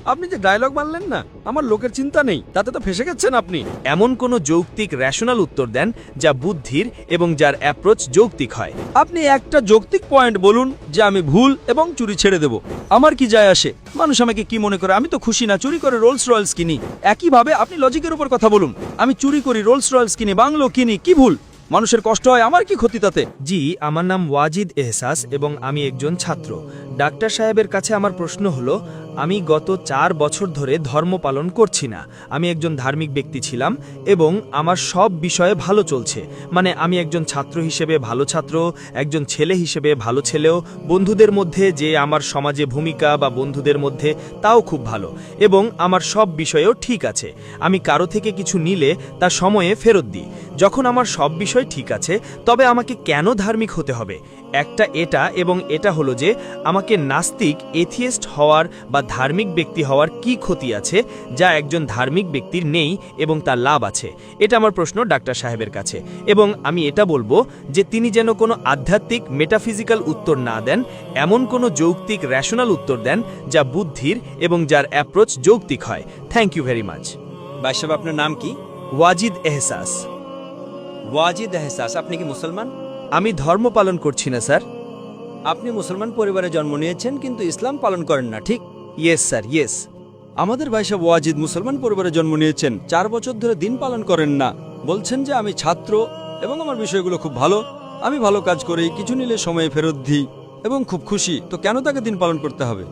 আপনি যে ডায়লগ মানলেন না, আমার লোকের চিন্তা নেই, তাতে তো ফেসে গেছেন আপনি। এমন কোনো যৌক্তিক রেশনাল উত্তর দেন যা বুদ্ধির এবং যার অ্যাপ্রোচ যৌক্তিক হয়। আপনি একটা যৌক্তিক পয়েন্ট বলুন যে আমি ভুল এবং চুরি ছেড়ে দেব। আমার কি যায় আসে, মানুষ আমাকে কি মনে করে, আমি তো খুশি না চুরি করে রোলস রয়েলস কিনি। একইভাবে আপনি লজিকের উপর কথা বলুন, আমি চুরি করি, রোলস রয়েলস কিনি, বাংলো কিনি, কি ভুল? মানুষের কষ্ট হয়, আমার কি ক্ষতি তাতে? জি, আমার নাম ওয়াজিদ এহসাস এবং আমি একজন ছাত্র। ডাক্তার সাহেবের কাছে আমার প্রশ্ন হলো, আমি গত 4 বছর ধরে ধর্ম পালন করছি না। আমি একজন ধার্মিক ব্যক্তি ছিলাম এবং আমার সব বিষয়ে ভালো চলছে। মানে আমি একজন ছাত্র হিসেবে ভালো ছাত্র, একজন ছেলে হিসেবে ভালো ছেলেও, বন্ধুদের মধ্যে যে আমার সমাজে ভূমিকা বা বন্ধুদের মধ্যে তাও খুব ভালো, এবং আমার সব বিষয়েও ঠিক আছে। আমি কারো থেকে কিছু নিলে তা সময়ে ফেরত দিই। যখন আমার সব বিষয় ঠিক আছে, তবে আমাকে কেন ধার্মিক হতে হবে? একটা এটা এবং এটা হলো যে আমাকে নাস্তিক এথিয়েস্ট হওয়ার বা ধার্মিক ব্যক্তি হওয়ার কি ক্ষতি আছে যা একজন ধার্মিক ব্যক্তির নেই এবং তার লাভ আছে? এটা আমার প্রশ্ন ডাক্তার সাহেবের কাছে। এবং আমি এটা বলবো যে তিনি যেন কোনো আধ্যাত্মিক মেটাফিজিক্যাল উত্তর না দেন, এমন কোনো যৌক্তিক রেশনাল উত্তর দেন যা বুদ্ধির এবং যার অ্যাপ্রোচ যৌক্তিক হয়। Thank you very much. ভাই সাহেব, আপনার নাম কি? ওয়াজিদ এহসাস। ওয়াজিদ এহসাস। আপনি কি মুসলমান? আমি ধর্ম পালন করছি না স্যার। আপনি মুসলমান পরিবারে জন্ম নিয়েছেন কিন্তু ইসলাম পালন করেন না, ঠিক? Yes sir, yes. আমাদের ভাই সাহেব ওয়াজিদ মুসলমান পরিবারে জন্ম নিয়েছেন, 4 বছর ধরে দিন পালন করেন না। বলছেন যে আমি ছাত্র এবং আমার বিষয়গুলো খুব ভালো, আমি ভালো কাজ করি, কিছু নিলে সময়ে ফেরত দিই এবং খুব খুশি, তো কেন তাকে দিন পালন করতে হবে?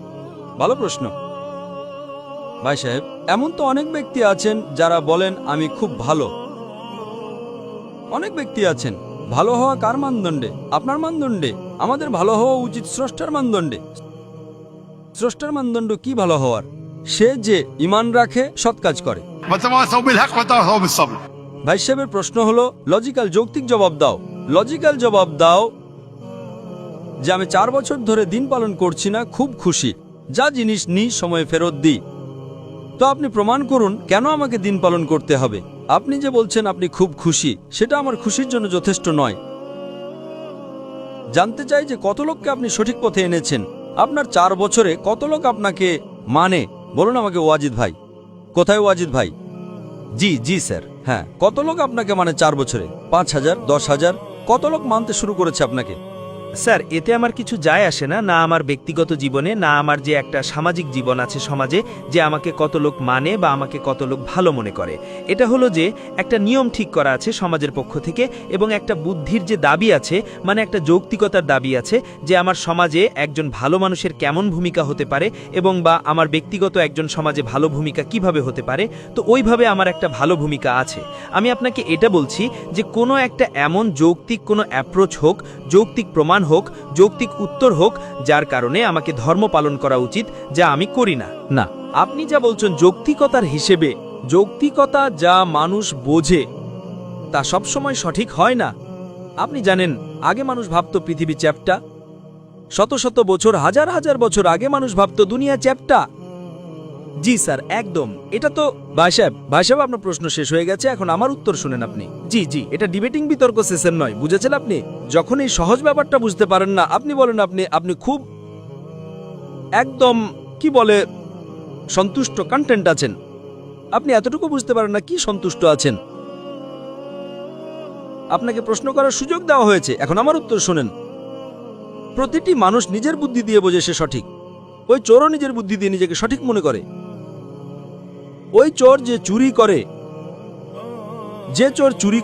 ভালো প্রশ্ন। ভাই সাহেব, এমন তো অনেক ব্যক্তি আছেন যারা বলেন আমি খুব ভালো। অনেক ব্যক্তি আছেন। ভালো হওয়া কার মানদণ্ডে? আপনার মানদণ্ডে? আমাদের ভালো হওয়া উচিত স্রষ্টার মানদণ্ডে। স্রষ্টার মানদণ্ড কি ভালো হওয়ার? সে যে ঈমান রাখে, সৎ কাজ করে। ভাই সাহেবের প্রশ্ন হলো লজিক্যাল যৌক্তিক জবাব দাও। লজিক্যাল জবাব দাও যে আমি 4 বছর ধরে দিন পালন করছি না, খুব খুশি, যা জিনিস নিই সময়ে ফেরত দিই। তো আপনি প্রমাণ করুন কেন আমাকে দিন পালন করতে হবে। আপনি যে বলছেন আপনি খুব খুশি, সেটা আমার খুশির জন্য যথেষ্ট নয়। জানতে চাই যে কত লোককে আপনি সঠিক পথে এনেছেন। আপনার 4 বছরে কত লোক আপনাকে মানে? বলুন আমাকে ওয়াজিদ ভাই। কোথায় ওয়াজিদ ভাই? জি জি স্যার। হ্যাঁ, কত লোক আপনাকে মানে 4 বছরে? 5000, 10,000? কত লোক মানতে শুরু করেছে আপনাকে? স্যার, এতে আমার কিছু যায় আসে না, না আমার ব্যক্তিগত জীবনে, না আমার যে একটা সামাজিক জীবন আছে সমাজে, যে আমাকে কত লোক মানে বা আমাকে কত লোক ভালো মনে করে। এটা হলো যে একটা নিয়ম ঠিক করা আছে সমাজের পক্ষ থেকে, এবং একটা বুদ্ধির যে দাবি আছে, মানে একটা যৌক্তিকতার দাবি আছে যে আমার সমাজে একজন ভালো মানুষের কেমন ভূমিকা হতে পারে, এবং বা আমার ব্যক্তিগত একজন সমাজে ভালো ভূমিকা কিভাবে হতে পারে। তো ওইভাবে আমার একটা ভালো ভূমিকা আছে। আমি আপনাকে এটা বলছি যে কোনো একটা এমন যৌক্তিক কোনো অ্যাপ্রোচ হোক, যৌক্তিক প্রমাণ হোক, যৌক্তিক উত্তর হোক, যার কারণে আমাকে ধর্ম পালন করা উচিত, যা আমি করি না। না, আপনি যা বলছেন যৌক্তিকতার হিসেবে, যৌক্তিকতা যা মানুষ বোঝে তা সবসময় সঠিক হয় না। আপনি জানেন, আগে মানুষ ভাবত পৃথিবী চ্যাপ্টা। শত শত বছর, হাজার হাজার বছর আগে মানুষ ভাবত দুনিয়া চ্যাপ্টা। জি স্যার, একদম। এটা তো ভাই সাহেব আপনার প্রশ্ন শেষ হয়ে গেছে, এখন আমার উত্তর শুনেন আপনি। জি জি, এটা ডিবেটিং বিতর্ক সেশন নয়, বুঝেছেন আপনি? যখন এই সহজ ব্যাপারটা বুঝতে পারেন না, আপনি বলেন আপনি খুব একদম কি বলে সন্তুষ্ট কন্টেন্ট আছেন। আপনি এতটুকু বুঝতে পারেন না কি সন্তুষ্ট আছেন। আপনাকে প্রশ্ন করার সুযোগ দেওয়া হয়েছে, এখন আমার উত্তর শুনেন। প্রতিটি মানুষ নিজের বুদ্ধি দিয়ে বোঝে সে সঠিক। ওই চোরও নিজের বুদ্ধি দিয়ে নিজেকে সঠিক মনে করে। ওই চোর যে চুরি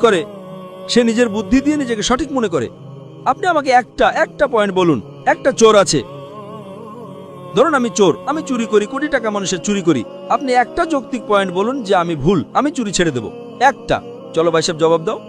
করে, সে নিজের বুদ্ধি দিয়ে নিজেকে সঠিক মনে করে। আপনি আমাকে একটা পয়েন্ট বলুন, একটা চোর আছে, ধরুন আমি চোর, আমি চুরি করি, কোটি টাকা মানুষের চুরি করি। আপনি একটা যৌক্তিক পয়েন্ট বলুন যে আমি ভুল, আমি চুরি ছেড়ে দেব। একটা। চলো ভাই সাহেব জবাব দাও।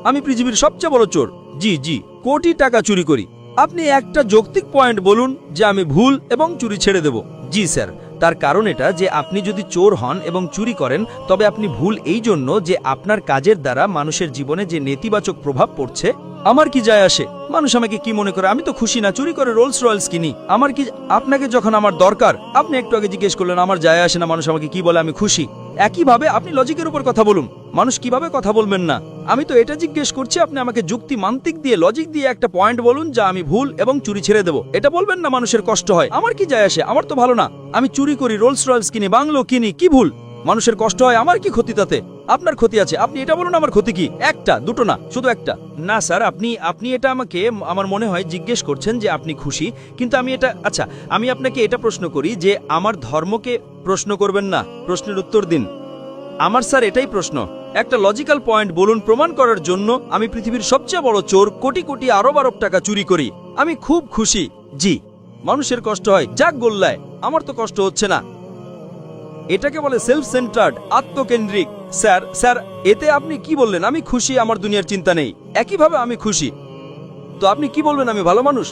আমি পৃথিবীর সবচেয়ে বড় চোর, জি জি, কোটি টাকা চুরি করি। আপনি একটা যৌক্তিক পয়েন্ট বলুন যে আমি ভুল এবং চুরি ছেড়ে দেব। জি স্যার, তার কারণ এটা যে আপনি যদি চোর হন এবং চুরি করেন, তবে আপনি ভুল এই জন্য যে আপনার কাজের দ্বারা মানুষের জীবনে যে নেতিবাচক প্রভাব পড়ছে। আমার কি যায় আসে, মানুষ আমাকে কি মনে করে, আমি তো খুশি না চুরি করে রোলস রয়েলস কিনি। আমার কি, আপনাকে যখন আমার দরকার, আপনি একটু আগে জিজ্ঞেস করলেন আমার যায় আসে না মানুষ আমাকে কি বলে, আমি খুশি। একইভাবে আপনি লজিকের উপর কথা বলুন, মানুষ কিভাবে কথা বলবেন না। আমি তো এটা জিজ্ঞেস করছি, আপনি আমাকে যুক্তি মান্তিক দিয়ে লজিক দিয়ে একটা পয়েন্ট বলুন যা আমি ভুল এবং চুরি ছেড়ে দেবো। এটা বলবেন না মানুষের কষ্ট হয়, আমার কি যায় আসে, আমার তো ভালো না। আমি চুরি করি, রোলস রয়েলস কিনি, বাংলো কিনি, কি ভুল? মানুষের কষ্ট হয়, আমার কি ক্ষতি তাতে? আপনার ক্ষতি আছে, আপনি এটা বলুন আমার ক্ষতি কি? একটা, দুটো না, শুধু একটা। না স্যার, আপনি এটা আমাকে আমার মনে হয় জিজ্ঞেস করছেন যে আপনি খুশি, কিন্তু আমি এটা আচ্ছা আমি আপনাকে এটা প্রশ্ন করি যে আমার ধর্মকে প্রশ্ন করবেন না, প্রশ্নের উত্তর দিন। আমার স্যার এটাই প্রশ্ন, একটা লজিক্যাল পয়েন্ট বলুন প্রমাণ করার জন্য আমি পৃথিবীর সবচেয়ে বড় চোর, কোটি কোটি আরব আরব টাকা চুরি করি, আমি খুব খুশি। জি, মানুষের কষ্ট হয়, যাক গোল্লায়, আমার তো কষ্ট হচ্ছে না। এটাকে বলে সেলফ সেন্টার্ড, আত্মকেন্দ্রিক। স্যার স্যার এতে আপনি কি বললেন আমি খুশি, আমার দুনিয়ার চিন্তা নেই, একইভাবে আমি খুশি, তো আপনি কি বলবেন আমি ভালো মানুষ?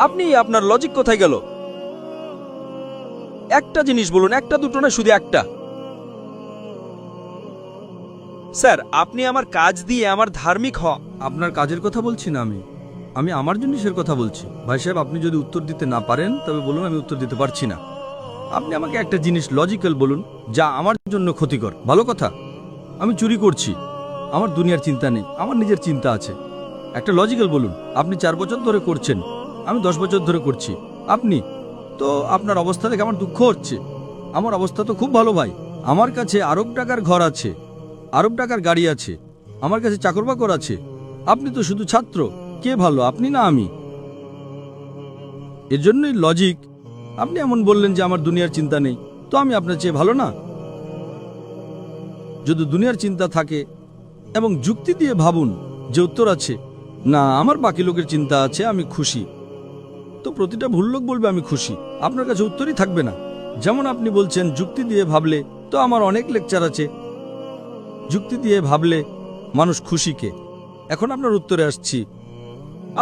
আপনি আপনার লজিক কোথায় গেল? একটা জিনিস বলুন, একটা দুটো না, শুধু একটা। স্যার আপনি আমার কাজ দিয়ে আমার ধার্মিক আপনার কাজের কথা বলছি না আমি আমার জিনিসের কথা বলছি। ভাই সাহেব, আপনি যদি উত্তর দিতে না পারেন তবে বলুন, আমি উত্তর দিতে পারছি না। আপনি আমাকে একটা জিনিস লজিক্যাল বলুন যা আমার জন্য ক্ষতিকর। ভালো কথা, আমি চুরি করছি, আমার দুনিয়ার চিন্তা নেই, আমার নিজের চিন্তা আছে। একটা লজিক্যাল বলুন। আপনি 4 বছর ধরে করছেন, আমি 10 বছর ধরে করছি। আপনি তো আপনার অবস্থা দেখে আমার দুঃখ হচ্ছে। আমার অবস্থা তো খুব ভালো ভাই, আমার কাছে আরব টাকার ঘর আছে, আরব টাকার গাড়ি আছে, আমার কাছে চাকর বাকর আছে। আপনি তো শুধু ছাত্র, কে ভালো, আপনি না আমি? এর জন্যই লজিক। আপনি এমন বললেন যে আমার দুনিয়ার চিন্তা নেই, তো আমি আপনার চেয়ে ভালো না? যদি দুনিয়ার চিন্তা থাকে এবং যুক্তি দিয়ে ভাবুন যে উত্তর আছে, না আমার বাকি লোকের চিন্তা আছে, আমি খুশি, তো প্রতিটা ভুল লোক বলবে আমি খুশি, আপনার কাছে উত্তরই থাকবে না। যেমন আপনি বলছেন যুক্তি দিয়ে ভাবলে, তো আমার অনেক লেকচার আছে, যুক্তি দিয়ে ভাবলে মানুষ খুশি কে। এখন আপনার উত্তরে আসছি।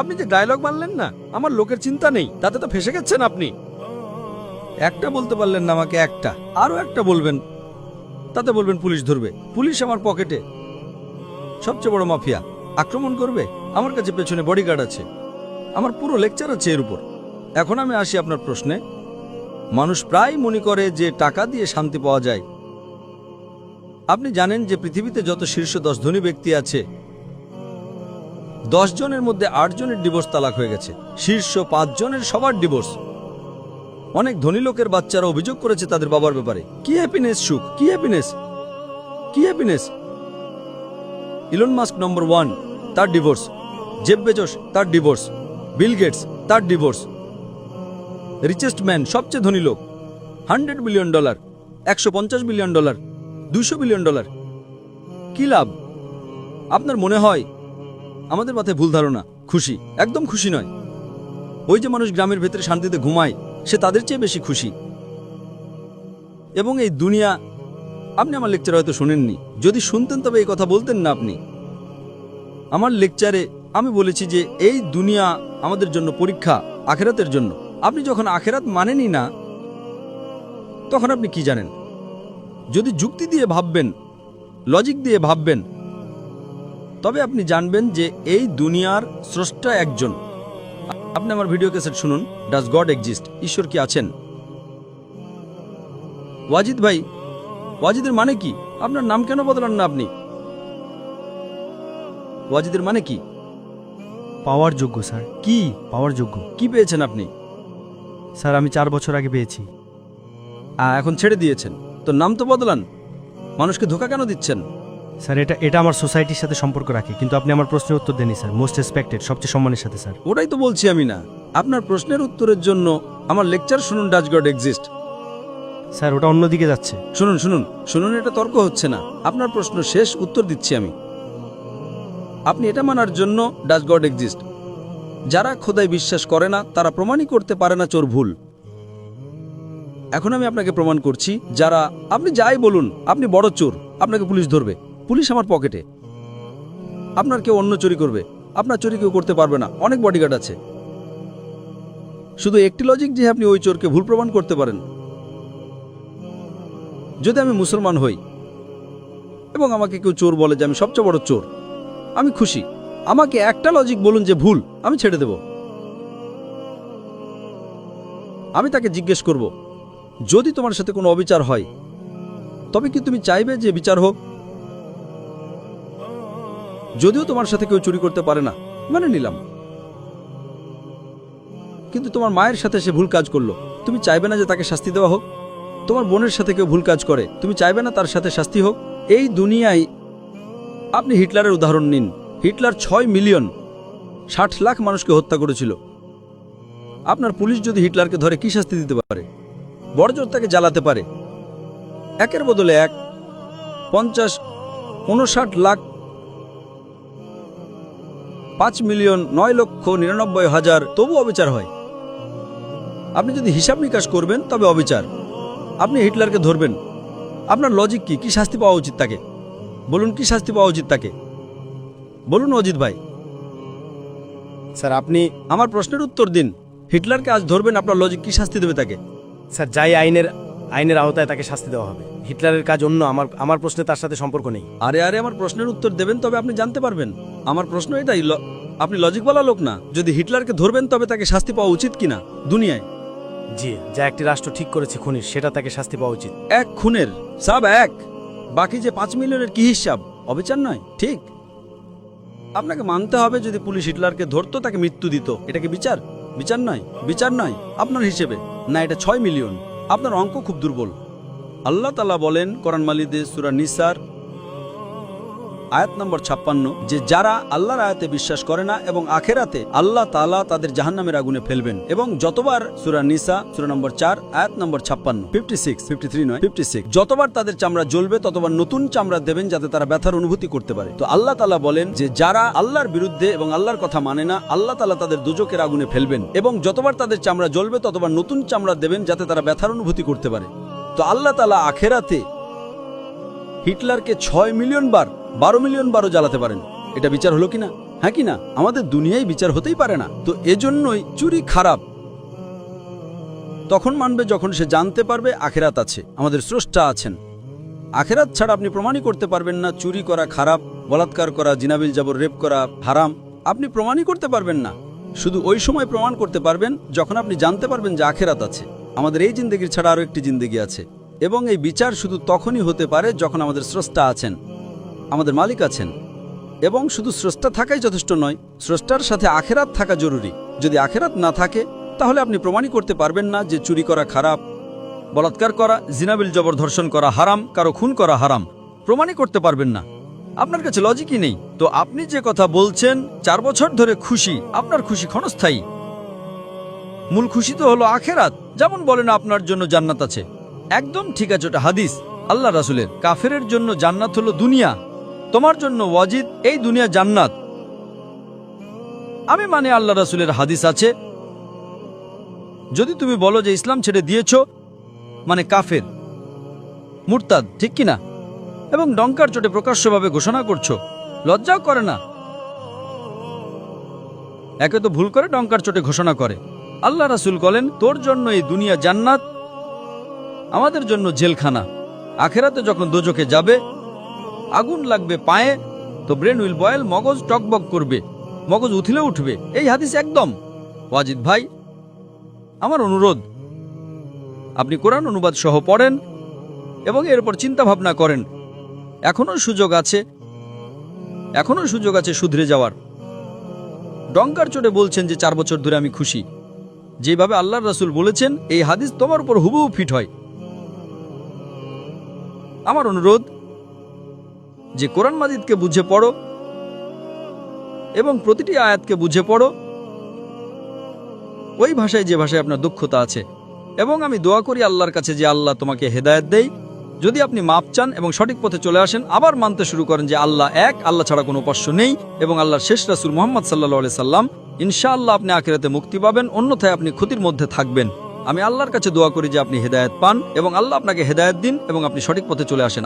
আপনি যে ডায়লগ মানলেন না, আমার লোকের চিন্তা নেই, তাতে তো ফেসে গেছেন আপনি। একটা বলতে পারলেন না আমাকে, একটা আরো একটা বলবেন, তাতে বলবেন পুলিশ ধরবে। পুলিশ আমার পকেটে, সবচেয়ে বড় মাফিয়া, আক্রমণ করবে। আমার কাছে পেছনে বডিগার্ড আছে, আমার পুরো লেকচার আছে এর উপর। এখন আমি আসি আপনার প্রশ্নে। মানুষ প্রায় মনে করে যে টাকা দিয়ে শান্তি পাওয়া যায়। আপনি জানেন যে পৃথিবীতে যত শীর্ষ 10 ধনী ব্যক্তি আছে, 10 জনের মধ্যে 8 জনের ডিভোর্স তালাক হয়ে গেছে, শীর্ষ 5 জনের সবার ডিভোর্স। অনেক ধনী লোকের বাচ্চারা অভিযোগ করেছে তাদের বাবার ব্যাপারে, কি হ্যাপিনেস, সুখ, কি হ্যাপিনেস, কি হ্যাপিনেস। ইলন মাস্ক নম্বর 1, তার ডিভোর্স। জেফ বেজোস, তার ডিভোর্স। বিল গেটস, তার ডিভোর্স। রিচেস্ট ম্যান, সবচেয়ে ধনী লোক, $100 বিলিয়ন, $150 বিলিয়ন, $200 বিলিয়ন। কি লাভ? আপনার মনে হয় আমাদের মাথায় ভুল ধারণা, খুশি, একদম খুশি নয়। ওই যে মানুষ গ্রামের ভেতরে শান্তিতে ঘুমায়, সে তাদের চেয়ে বেশি খুশি। এবং এই দুনিয়া, আপনি আমার লেকচার হয়তো শুনেননি, যদি শুনতেন তবে এই কথা বলতেন না আপনি। আমার লেকচারে আমি বলেছি যে এই দুনিয়া আমাদের জন্য পরীক্ষা, আখেরাতের জন্য। আপনি যখন আখেরাত মানেনই না, তখন আপনি কি জানেন? যদি যুক্তি দিয়ে ভাববেন, লজিক দিয়ে ভাববেন, তবে আপনি জানবেন যে এই দুনিয়ার স্রষ্টা একজন। আপনি আমার ভিডিও ক্যাসেট শুনুন, ডাজ গড এক্সিস্ট, ঈশ্বর কি আছেন? ওয়াজিদ ভাই, ওয়াজিদের মানে কি? আপনার নাম কেন বদলান না আপনি? ওয়াজিদের মানে কি? পাওয়ার যোগ্য স্যার, কি পাওয়ার যোগ্য। কি পেয়েছেন আপনি? স্যার আমি 4 বছর আগে পেয়েছি। এখন ছেড়ে দিয়েছেন, তো নাম তো বদলান। মানুষকে ধোঁকা কেন দিচ্ছেন? স্যার এটা আমার সোসাইটির সাথে সম্পর্ক রাখে, কিন্তু আপনি আমার প্রশ্নের উত্তর দেননি স্যার। মোস্ট রেসপেক্টেড, সবচেয়ে সম্মানের সাথে স্যার। ওটাই তো বলছি আমি না। আপনার প্রশ্নের উত্তরের জন্য আমার লেকচার শুনুন, ডাজ গড এক্সিস্ট। স্যার ওটা অন্যদিকে যাচ্ছে। শুনুন শুনুন শুনুন, এটা তর্ক হচ্ছে না। আপনার প্রশ্ন শেষ, উত্তর দিচ্ছি আমি। আপনি এটা মানার জন্য ডাজ গড এক্সিস্ট। যারা খোদায় বিশ্বাস করে না, তারা প্রমাণই করতে পারে না চোর ভুল। এখন আমি আপনাকে প্রমাণ করছি, যারা, আপনি যাই বলুন, আপনি বড় চোর, আপনাকে পুলিশ ধরবে। পুলিশ আমার পকেটে। আপনার কেউ অন্য চুরি করবে, আপনার চুরি কেউ করতে পারবে না, অনেক বডিগার্ড আছে। শুধু একটি লজিক যে আপনি ওই চোরকে ভুল প্রমাণ করতে পারেন। যদি আমি মুসলমান হই এবং আমাকে কেউ চোর বলে যে আমি সবচেয়ে বড় চোর, আমি খুশি। আমাকে একটা লজিক বলুন যে ভুল, আমি ছেড়ে দেব। আমি তাকে জিজ্ঞেস করব, যদি তোমার সাথে কোনো অবিচার হয়, তবে কি তুমি চাইবে যে বিচার হোক? যদিও তোমার সাথে কেউ চুরি করতে পারে না, মানে নিলাম, কিন্তু তোমার মায়ের সাথে সে ভুল কাজ করলো, তুমি চাইবে না যে তাকে শাস্তি দেওয়া হোক? তোমার বোনের সাথে কেউ ভুল কাজ করে, তুমি চাইবে না তার সাথে শাস্তি হোক? এই দুনিয়ায় আপনি হিটলারের উদাহরণ নিন। হিটলার 6 মিলিয়ন 60 লাখ মানুষকে হত্যা করেছিল। আপনার পুলিশ যদি হিটলারকে ধরে কি শাস্তি দিতে পারে? বড়জোর তাকে জ্বালাতে পারে। একের বদলে এক, 50, 59 লাখ, 5 মিলিয়ন, 9,99,000, তবু অবিচার হয়। আপনি যদি হিসাব নিকাশ করবেন তবে অবিচার। আপনি হিটলারকে ধরবেন, আপনার লজিক কি? কি শাস্তি পাওয়া উচিত তাকে? বলুন, কি শাস্তি পাওয়া উচিত তাকে? বলুন অজিত ভাই। স্যার আপনি, আমার প্রশ্নের উত্তর দিন। হিটলারকে আজ ধরবেন, আপনার লজিক কি শাস্তি দেবে তাকে? স্যার যাই আইনের আওতায় তাকে শাস্তি দেওয়া হবে। হিটলারের কাজ অন্য, আমার প্রশ্নে তার সাথে সম্পর্ক নেই। আরে আরে, আমার প্রশ্নের উত্তর দেবেন তবে আপনি জানতে পারবেন। আমার প্রশ্ন এটাই, আপনি লজিকওয়ালা লোক না। যদি হিটলারকে ধরবেন তবে তাকে শাস্তি পাওয়া উচিত কিনা দুনিয়ায়? জি, যা একটি রাষ্ট্র ঠিক করেছে খুনির, সেটা তাকে শাস্তি পাওয়া উচিত। এক খুনের সব এক, বাকি যে 5 মিলিয়নের কি হিসাব? অবিচার নয়? ঠিক, আপনাকে মানতে হবে যদি পুলিশ হিটলারকে ধরতো তাকে মৃত্যু দিত, এটা কি বিচার? বিচার নয়, বিচার নয় আপনার হিসেবে। না, এটা 6 মিলিয়ন। আপনার অঙ্ক খুব দুর্বল। আল্লাহ তাআলা বলেন কোরআন মাজিদে সূরা নিসার আয়াত নম্বর 56 যে যারা আল্লাহর আয়াতে বিশ্বাস করে না এবং আখেরাতে, আল্লাহ তাআলা তাদের জাহান্নামের আগুনে ফেলবেন। এবং যতবার সূরা নিসা সূরা নম্বর 4 আয়াত নম্বর 56, 56, 53 নয় 56, যতবার তাদের চামড়া জ্বলবে ততবার নতুন চামড়া দেবেন যাতে তারা ব্যথার অনুভূতি করতে পারে। তো আল্লাহ তাআলা বলেন যে যারা আল্লাহর বিরুদ্ধে এবং আল্লাহর কথা মানে না, আল্লাহ তাআলা তাদের দোজখের আগুনে ফেলবেন এবং যতবার তাদের চামড়া জ্বলবে ততবার নতুন চামড়া দেবেন যাতে তারা ব্যথার অনুভূতি করতে পারে। তো আল্লাহ তাআলা আখেরাতে হিটলারকে 6 মিলিয়ন বার, 12 মিলিয়ন বারও জ্বালাতে পারেন। এটা বিচার হলো কিনা? হ্যাঁ কিনা? আমাদের দুনিয়ায় বিচার হতেই পারে না। তো এজন্যই চুরি খারাপ। তখন মানবে যখন সে জানতে পারবে আখেরাত আছে, আমাদের স্রষ্টা আছেন। আখেরাত ছাড়া আপনি প্রমাণই করতে পারবেন না চুরি করা খারাপ, বলাৎকার করা, জিনাবিল জাবর, রেপ করা হারাম। আপনি প্রমাণই করতে পারবেন না। শুধু ওই সময় প্রমাণ করতে পারবেন যখন আপনি জানতে পারবেন যে আখেরাত আছে। আমাদের এই জিন্দেগির ছাড়া আরও একটি জিন্দেগি আছে, এবং এই বিচার শুধু তখনই হতে পারে যখন আমাদের স্রষ্টা আছেন, আমাদের মালিক আছেন। এবং শুধু স্রষ্টা থাকাই যথেষ্ট নয়, স্রষ্টার সাথে আখেরাত থাকা জরুরি। যদি আখেরাত না থাকে তাহলে আপনি প্রমাণই করতে পারবেন না যে চুরি করা খারাপ, বলাৎকার করা, জিনাবিল জবর, ধর্ষণ করা হারাম, কারো খুন করা হারাম। প্রমাণই করতে পারবেন না, আপনার কাছে লজিকই নেই। তো আপনি যে কথা বলছেন 4 বছর ধরে খুশি, আপনার খুশি ক্ষণস্থায়ী। মূল খুশি তো হলো আখেরাত। যেমন বলেন আপনার জন্য জান্নাত আছে, একদম ঠিক আছে, ওটা হাদিস আল্লাহ রাসূলের। কাফেরের জন্য জান্নাত হলো দুনিয়া, তোমার জন্য ওয়াজিদ এই দুনিয়া জান্নাত। আমি মানে আল্লাহ রাসূলের হাদিস আছে। যদি তুমি বলো যে ইসলাম ছেড়ে দিয়েছো মানে কাফের, মুরতাদ, ঠিক কিনা? এবং ডঙ্কার চোটে প্রকাশ্যভাবে ঘোষণা করছো, লজ্জাও করে না। একে তো ভুল করে ডঙ্কার চোটে ঘোষণা করে। আল্লাহ রাসূল বলেন তোর জন্য এই দুনিয়া জান্নাত, আমাদের জন্য জেলখানা। আখেরাতে যখন দোজখে যাবে, আগুন লাগবে পায়ে, তো ব্রেন উইল বয়েল, মগজ টকবক করবে, মগজ উথলে উঠবে। এই হাদিস একদম। ওয়াজিদ ভাই, আমার অনুরোধ, আপনি কোরআন অনুবাদ সহ পড়েন এবং এরপর চিন্তা ভাবনা করেন। এখনো সুযোগ আছে শুধরে যাওয়ার। ডঙ্কার চোটে বলছেন যে 4 বছর ধরে আমি খুশি। যেভাবে আল্লাহর রাসূল বলেছেন এই হাদিস তোমার উপর হুবহু ফিট হয়। আমার অনুরোধ যে কোরআন মাজিদকে বুঝে পড়ো এবং প্রতিটি আয়াতকে বুঝে পড়ো ওই ভাষায় যে ভাষায় আপনার দক্ষতা আছে। এবং আমি দোয়া করি আল্লাহর কাছে যে আল্লাহ তোমাকে হেদায়েত দেয়। যদি আপনি মাপ চান এবং সঠিক পথে চলে আসেন, আবার মানতে শুরু করেন যে আল্লাহ এক, আল্লাহ ছাড়া কোনো উপাস্য নেই, এবং আল্লাহর শেষ রাসূল মুহাম্মদ সাল্লাল্লাহু আলাইহি সাল্লাম, ইনশাআল্লাহ আপনি আখিরাতে মুক্তি পাবেন, অন্যথায় আপনি ক্ষতির মধ্যে থাকবেন। আমি আল্লাহর কাছে দোয়া করি যে আপনি হেদায়েত পান এবং আল্লাহ আপনাকে হেদায়েত দিন এবং আপনি সঠিক পথে চলে আসেন।